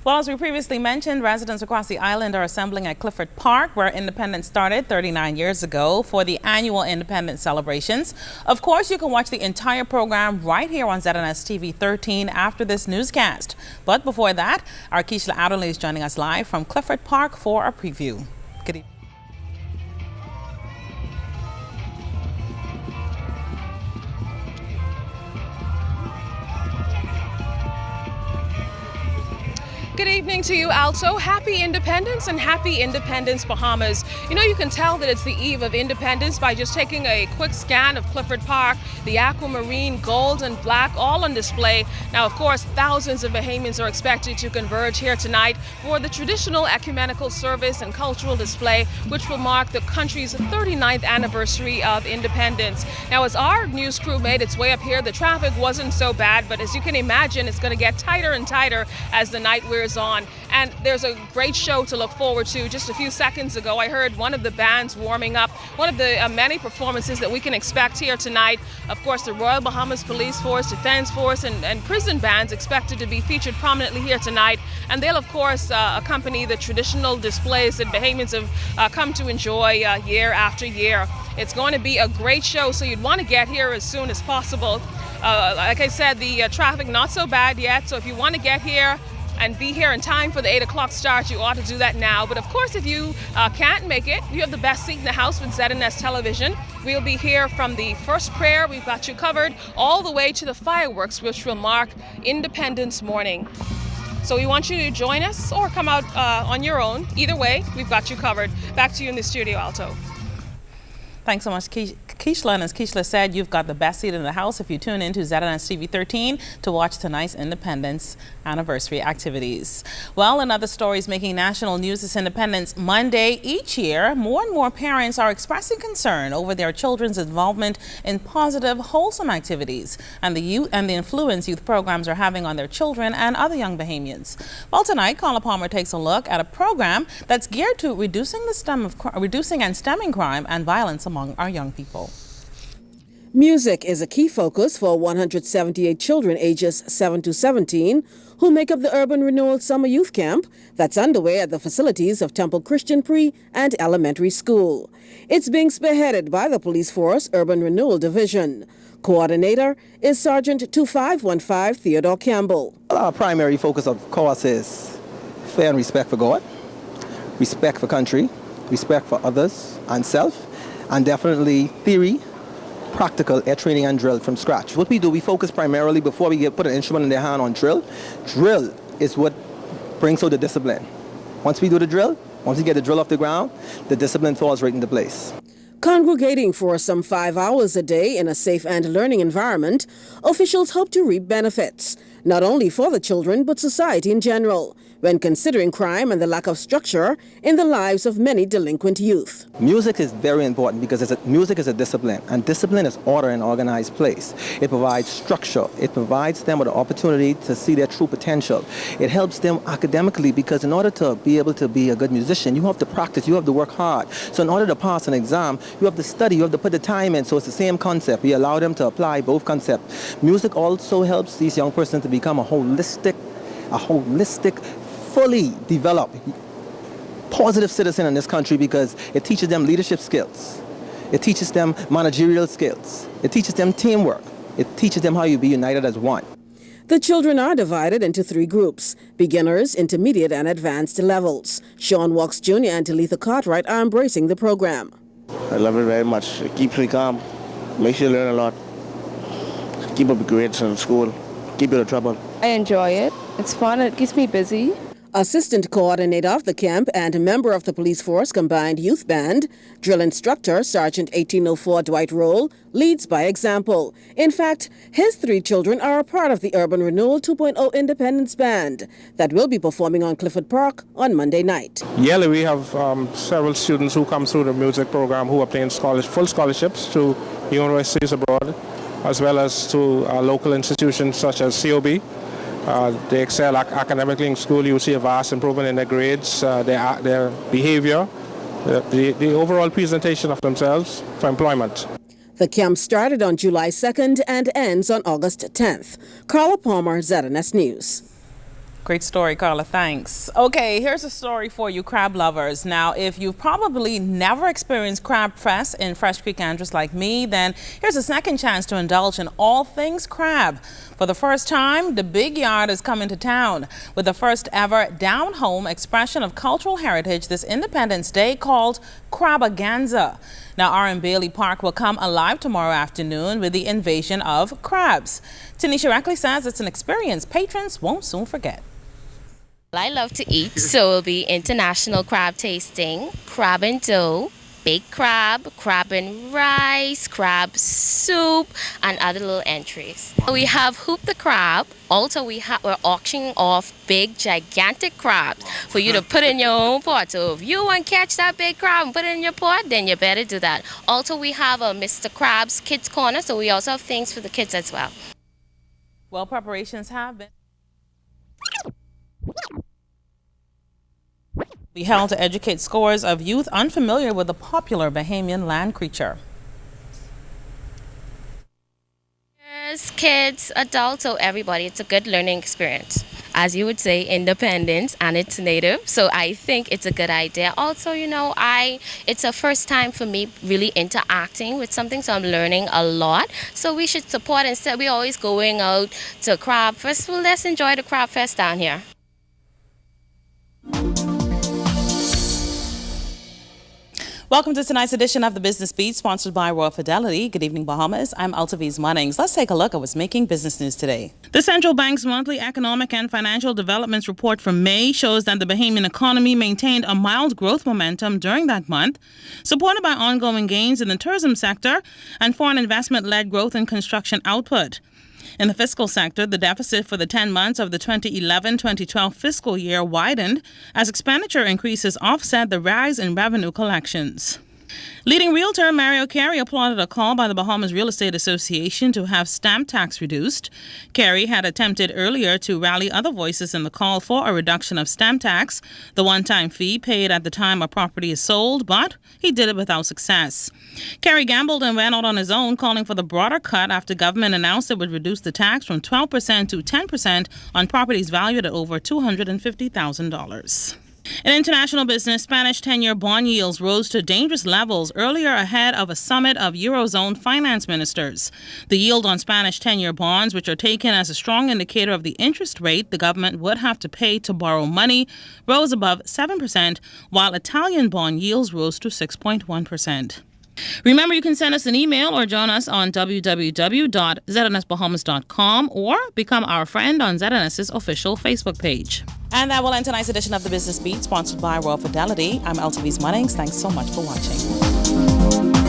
Well, as we previously mentioned, residents across the island are assembling at Clifford Park, where Independence started 39 years ago, for the annual Independence celebrations. Of course, you can watch the entire program right here on ZNS TV 13 after this newscast. But before that, our Keishla Adderley is joining us live from Clifford Park for a preview. Good evening. Good evening to you, Alto. Happy Independence and happy Independence, Bahamas. You know, you can tell that it's the eve of Independence by just taking a quick scan of Clifford Park, the aquamarine, gold and black, all on display. Now, of course, thousands of Bahamians are expected to converge here tonight for the traditional ecumenical service and cultural display, which will mark the country's 39th anniversary of independence. Now, as our news crew made its way up here, the traffic wasn't so bad, but as you can imagine, it's going to get tighter and tighter as the night wears on. And there's a great show to look forward to. Just a few seconds ago, I heard one of the bands warming up, one of the many performances that we can expect here tonight. Of course, the Royal Bahamas Police Force, Defense Force, and prison bands expected to be featured prominently here tonight. And they'll, of course, accompany the traditional displays that Bahamians have come to enjoy year after year. It's going to be a great show, so you'd want to get here as soon as possible. Like I said, the traffic not so bad yet, so if you want to get here and be here in time for the 8 o'clock start, you ought to do that now. But of course, if you can't make it, you have the best seat in the house with ZNS television. We'll be here from the first prayer, we've got you covered, all the way to the fireworks, which will mark Independence morning. So we want you to join us or come out on your own. Either way, we've got you covered. Back to you in the studio, Alto. Thanks so much, Keishla. And as Keishla said, you've got the best seat in the house if you tune in to ZNS TV 13 to watch tonight's Independence anniversary activities. Well, in other stories making national news this Independence Monday each year, more and more parents are expressing concern over their children's involvement in positive, wholesome activities and the influence youth programs are having on their children and other young Bahamians. Well, tonight, Carla Palmer takes a look at a program that's geared to reducing and stemming crime and violence among our young people. Music is a key focus for 178 children ages 7 to 17 who make up the Urban Renewal Summer Youth Camp that's underway at the facilities of Temple Christian Pre and Elementary School. It's being spearheaded by the Police Force Urban Renewal Division. Coordinator is Sergeant 2515 Theodore Campbell. Our primary focus, of course, is fear and respect for God, respect for country, respect for others and self, and definitely theory, practical air training and drill from scratch. What we do, we focus primarily before we put an instrument in their hand on drill. Drill is what brings out the discipline. Once we do the drill, once we get the drill off the ground, the discipline falls right into place. Congregating for some 5 hours a day in a safe and learning environment, officials hope to reap benefits, not only for the children but society in general, when considering crime and the lack of structure in the lives of many delinquent youth. Music is very important because music is a discipline, and discipline is order in an organized place. It provides structure. It provides them with the opportunity to see their true potential. It helps them academically because in order to be able to be a good musician, you have to practice, you have to work hard. So in order to pass an exam, you have to study, you have to put the time in. So it's the same concept. We allow them to apply both concepts. Music also helps these young persons to become a holistic, fully developed, positive citizen in this country because it teaches them leadership skills. It teaches them managerial skills. It teaches them teamwork. It teaches them how you be united as one. The children are divided into 3 groups: beginners, intermediate, and advanced levels. Sean Walks Jr. and Talitha Cartwright are embracing the program. I love it very much. It keeps me calm, makes you learn a lot, keep up with grades in school, keep you out of trouble. I enjoy it. It's fun. It keeps me busy. Assistant coordinator of the camp and member of the Police Force Combined Youth Band, drill instructor Sergeant 1804 Dwight Roll, leads by example. In fact, his 3 children are a part of the Urban Renewal 2.0 Independence Band that will be performing on Clifford Park on Monday night. Yearly, we have several students who come through the music program who obtain full scholarships to universities abroad, as well as to local institutions such as COB. They excel academically in school. You see a vast improvement in their grades, their behavior, the overall presentation of themselves for employment. The camp started on July 2nd and ends on August 10th. Carla Palmer, ZNS News. Great story, Carla. Thanks. Okay, here's a story for you crab lovers. Now, if you've probably never experienced Crab Fest in Fresh Creek, Andros like me, then here's a second chance to indulge in all things crab. For the first time, the Big Yard is coming to town with the first ever down-home expression of cultural heritage this Independence Day called Crabaganza. Now, R.M. Bailey Park will come alive tomorrow afternoon with the invasion of crabs. Tanisha Reckley says it's an experience patrons won't soon forget. I love to eat, so it'll be international crab tasting, crab and dough, baked crab, crab and rice, crab soup, and other little entries. We have Hoop the Crab. Also, we're auctioning off big, gigantic crabs for you to put in your own pot. So if you want to catch that big crab and put it in your pot, then you better do that. Also, we have a Mr. Krabs Kids Corner, so we also have things for the kids as well. Well, preparations have been held to educate scores of youth unfamiliar with the popular Bahamian land creature. Yes, kids, adults, so everybody. It's a good learning experience. As you would say, independence, and it's native, so I think it's a good idea. Also, you know, it's a first time for me really interacting with something, so I'm learning a lot. So we should support. Instead, we're always going out to Crab Fest. Well, let's enjoy the Crab Fest down here. Welcome to tonight's edition of the Business Beat, sponsored by Royal Fidelity. Good evening, Bahamas. I'm Altaviz Munnings. Let's take a look at what's making business news today. The Central Bank's monthly economic and financial developments report for May shows that the Bahamian economy maintained a mild growth momentum during that month, supported by ongoing gains in the tourism sector and foreign investment-led growth in construction output. In the fiscal sector, the deficit for the 10 months of the 2011-2012 fiscal year widened as expenditure increases offset the rise in revenue collections. Leading realtor Mario Carey applauded a call by the Bahamas Real Estate Association to have stamp tax reduced. Carey had attempted earlier to rally other voices in the call for a reduction of stamp tax, the one-time fee paid at the time a property is sold, but he did it without success. Carey gambled and went out on his own, calling for the broader cut after government announced it would reduce the tax from 12% to 10% on properties valued at over $250,000. In international business, Spanish 10-year bond yields rose to dangerous levels earlier ahead of a summit of Eurozone finance ministers. The yield on Spanish 10-year bonds, which are taken as a strong indicator of the interest rate the government would have to pay to borrow money, rose above 7%, while Italian bond yields rose to 6.1%. Remember, you can send us an email or join us on www.znsbahamas.com or become our friend on ZNS's official Facebook page. And that will end tonight's edition of the Business Beat, sponsored by Royal Fidelity. I'm Altaviz Munnings. Thanks so much for watching.